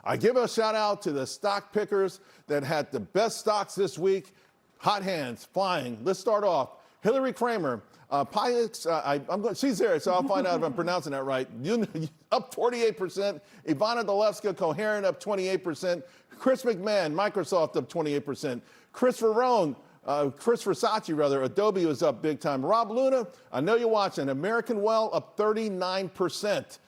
I give a shout out to the stock pickers that had the best stocks this week. Hot hands flying. Let's start off. Hilary Kramer, she's there, so I'll find out if I'm pronouncing that right. Up 48%. Ivana Dalevska, Coherent, up 28%. Chris McMahon, Microsoft, up 28%. Chris Versace, Adobe was up big time. Rob Luna, I know you're watching. American Well, up 39%.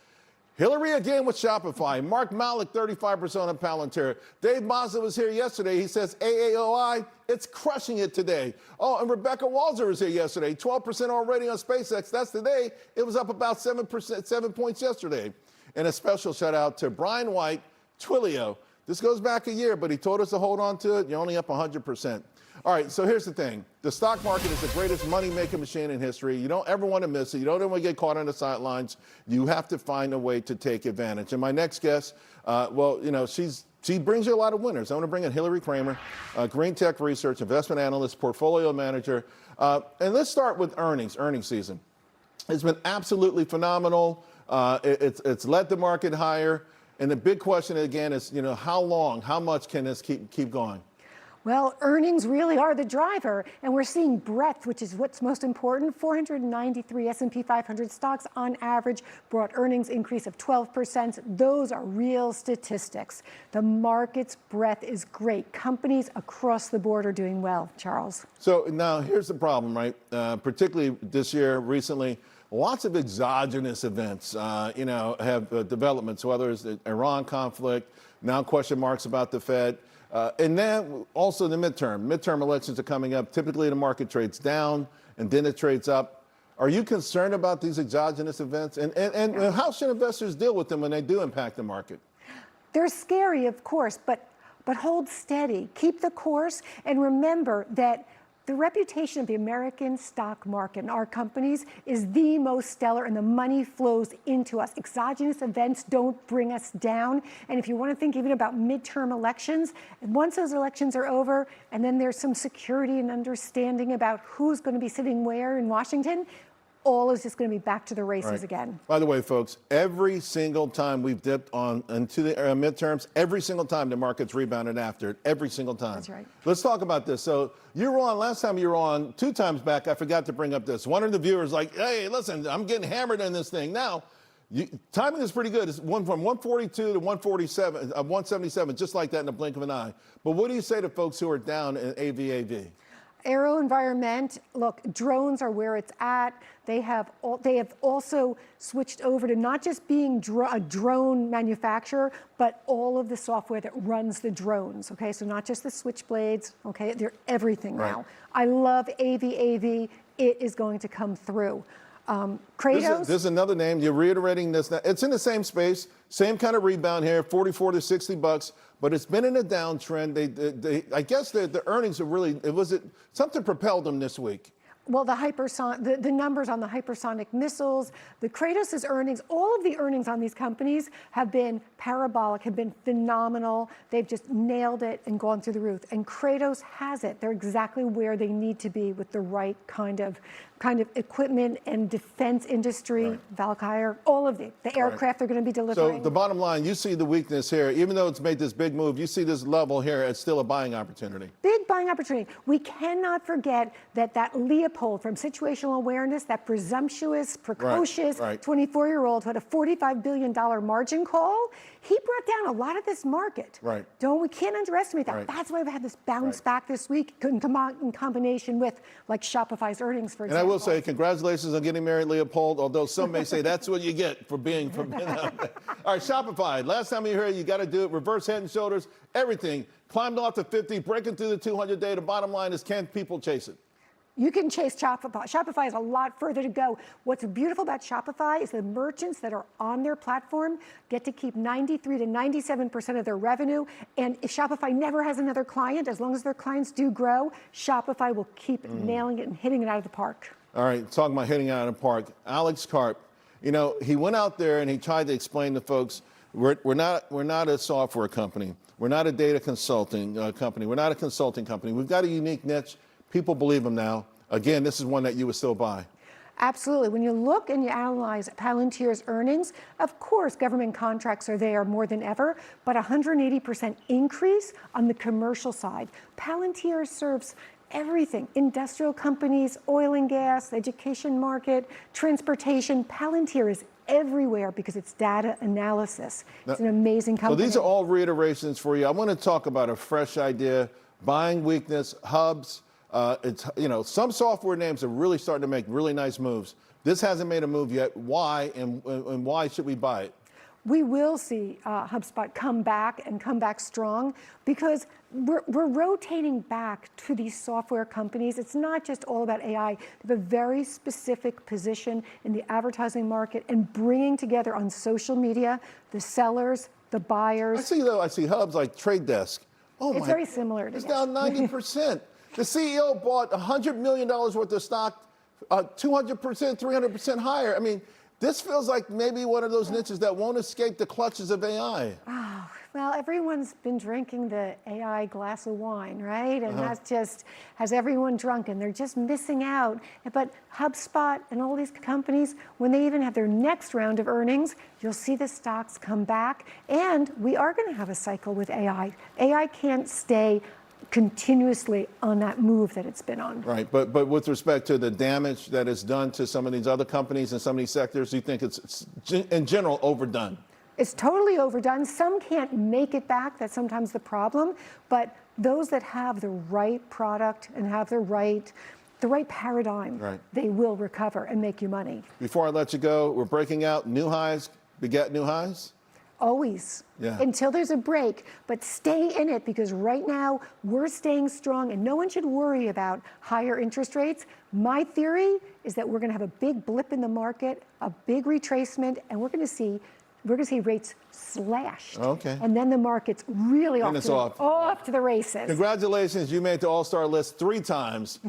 Hillary again with Shopify. Mark Malik, 35% on Palantir. Dave Mazza was here yesterday. He says AAOI, it's crushing it today. Oh, and Rebecca Walzer was here yesterday. 12% already on SpaceX. That's today. It was up about 7 points yesterday. And a special shout out to Brian White, Twilio. This goes back a year, but he told us to hold on to it. You're only up 100%. All right, so here's the thing. The stock market is the greatest money-making machine in history. You don't ever want to miss it. You don't ever want to get caught on the sidelines. You have to find a way to take advantage. And my next guest, she brings you a lot of winners. I want to bring in Hilary Kramer, Greentech Research, investment analyst, portfolio manager. And let's start with earnings season. It's been absolutely phenomenal. It's led the market higher. And the big question again is, how long, how much can this keep going? Well, earnings really are the driver, and we're seeing breadth, which is what's most important. 493 S&P 500 stocks on average brought earnings increase of 12%. Those are real statistics. The market's breadth is great. Companies across the board are doing well, Charles. So now here's the problem, right? Particularly this year, recently, lots of exogenous events, have developments, whether it's the Iran conflict, now question marks about the Fed. And then also the midterm elections are coming up. Typically the market trades down and then it trades up. Are you concerned about these exogenous events? And how should investors deal with them when they do impact the market? They're scary, of course, but hold steady. Keep the course and remember that the reputation of the American stock market and our companies is the most stellar, and the money flows into us. Exogenous events don't bring us down. And if you want to think even about midterm elections, once those elections are over, and then there's some security and understanding about who's going to be sitting where in Washington, all is just going to be back to the races again. By the way, folks, every single time we've dipped into the midterms, every single time the market's rebounded after it, every single time. That's right. Let's talk about this. So you were on, last time you were on, 2 times back, I forgot to bring up this. One of the viewers like, hey, listen, I'm getting hammered in this thing. Now, timing is pretty good. It's from 142 to 177, just like that in the blink of an eye. But what do you say to folks who are down in AVAV? AeroVironment, look, drones are where it's at. They have also switched over to not just being a drone manufacturer, but all of the software that runs the drones, okay? So not just the switchblades, okay? They're everything now. I love AVAV. It is going to come through. Kratos. There's another name. You're reiterating this. It's in the same space, same kind of rebound here, 44 to 60 bucks. But it's been in a downtrend. I guess the earnings are really. Something propelled them this week. Well, the numbers on the hypersonic missiles, the Kratos' earnings, all of the earnings on these companies have been parabolic, have been phenomenal. They've just nailed it and gone through the roof. And Kratos has it. They're exactly where they need to be with the right kind of equipment and defense industry, Valkyrie, all of the aircraft they're going to be delivering. So the bottom line, you see the weakness here. Even though it's made this big move, you see this level here, it's still a buying opportunity. Big buying opportunity. We cannot forget that Leopold from Situational Awareness, that presumptuous, precocious 24-year-old who had a $45 billion margin call, he brought down a lot of this market. We can't underestimate that. That's why we had this bounce back this week in combination with like Shopify's earnings, for example. I will say, congratulations on getting married, Leopold, although some may say that's what you get for being out there. All right, Shopify. Last time you heard, you got to do it. Reverse head and shoulders, everything. Climbed off to 50, breaking through the 200-day. The bottom line is, can people chase it? You can chase Shopify. Shopify has a lot further to go. What's beautiful about Shopify is the merchants that are on their platform get to keep 93 to 97% of their revenue. And if Shopify never has another client, as long as their clients do grow, Shopify will keep nailing it and hitting it out of the park. All right, talking about hitting it out of the park. Alex Karp, he went out there and he tried to explain to folks, we're not a software company. We're not a data consulting company. We're not a consulting company. We've got a unique niche. People believe him now. Again, this is one that you would still buy. Absolutely. When you look and you analyze Palantir's earnings, of course, government contracts are there more than ever, but 180% increase on the commercial side. Palantir serves everything: industrial companies, oil and gas, education market, transportation. Palantir is everywhere because it's data analysis. It's an amazing company. So these are all reiterations for you. I want to talk about a fresh idea: buying weakness, hubs. It's, you know, some software names are really starting to make really nice moves. This hasn't made a move yet. Why, and why should we buy it? We will see HubSpot come back and come back strong because we're rotating back to these software companies. It's not just all about AI. They have a very specific position in the advertising market and bringing together on social media the sellers, the buyers. I see hubs like Trade Desk. Oh It's very similar to It's that. down 90%. The CEO bought $100 million worth of stock, 200%, 300% higher. I mean, this feels like maybe one of those niches that won't escape the clutches of AI. Oh, well, everyone's been drinking the AI glass of wine, right? And that just has everyone drunk, and they're just missing out. But HubSpot and all these companies, when they even have their next round of earnings, you'll see the stocks come back. And we are going to have a cycle with AI. AI can't stay continuously on that move that it's been on. Right, but with respect to the damage that it's done to some of these other companies and some of these sectors, you think it's in general overdone? It's totally overdone. Some can't make it back. That's sometimes the problem. But those that have the right product and have the right paradigm, they will recover and make you money. Before I let you go, we're breaking out. New highs beget new highs? Always, Yeah. until there's a break. But stay in it, because right now we're staying strong and no one should worry about higher interest rates. My theory is that we're going to have a big blip in the market, a big retracement, and we're going to see rates slashed. Okay. And then the market's really off to the races. Congratulations, you made the All-Star list 3 times.